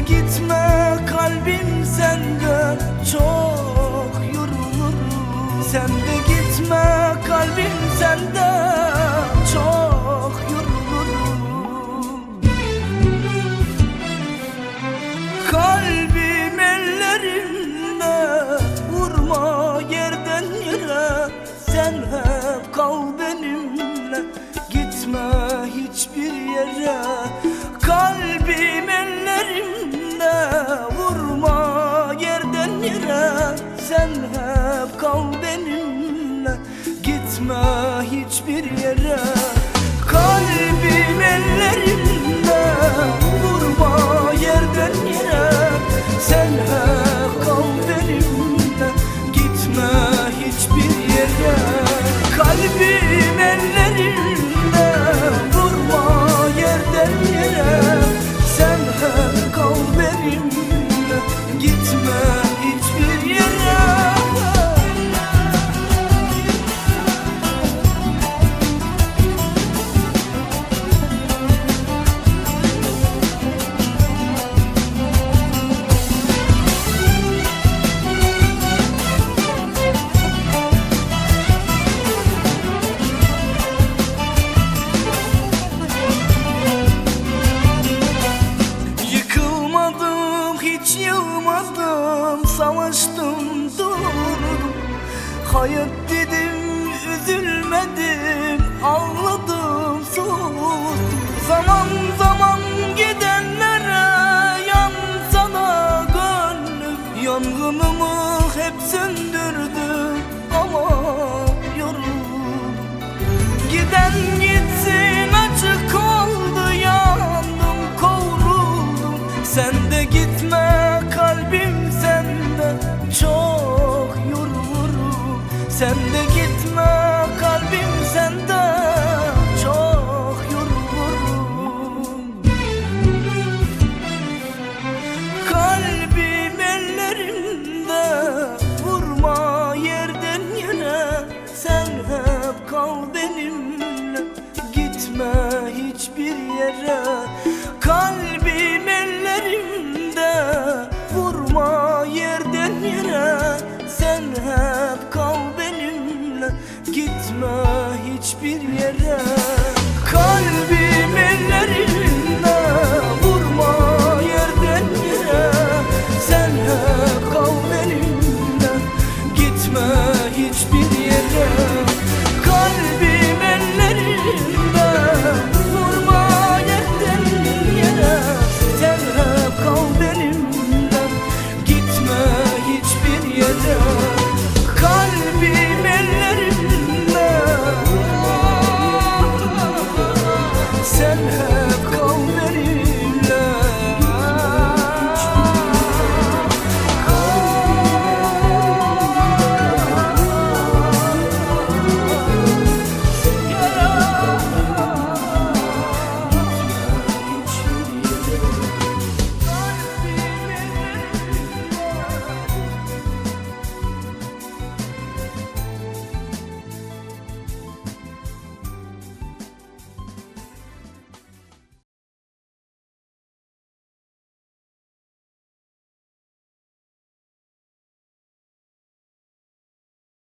gitme, kalbim sende çok yorulur. Sen de gitme, kalbim sende çok yorulur. Kalbim ellerimde, vurma yerden yere. Sen hep kal benimle, gitme hiçbir yere. Kalbim ellerimde, vurma yerden yere. Sen hep kal benimle, gitme hiçbir yere. Kalbim ellerimde, vurma yerden yere. Sen hep kal benimle, gitme hiçbir yere. Kalbim ellerimde, vurma yerden yere. Sen hep kal benimle, gitme hiçbir yere. Hiç yılmadım, savaştım, durdum. Hayat dedim, üzülmedim, ağladım, sustum. Zaman zaman gidenlere yansana gönlüm. Yangınımı hep söndürdüm ama yoruldum. Giden gitsin, açık oldu, yandım, kavruldum. Sen de gitme, kalbim sende çok yorulurum. Sen de gitme, kalbim sende çok yorulurum. Kalbim ellerimde, vurma yerden yere. Sen hep kal benimle, gitme hiçbir yere.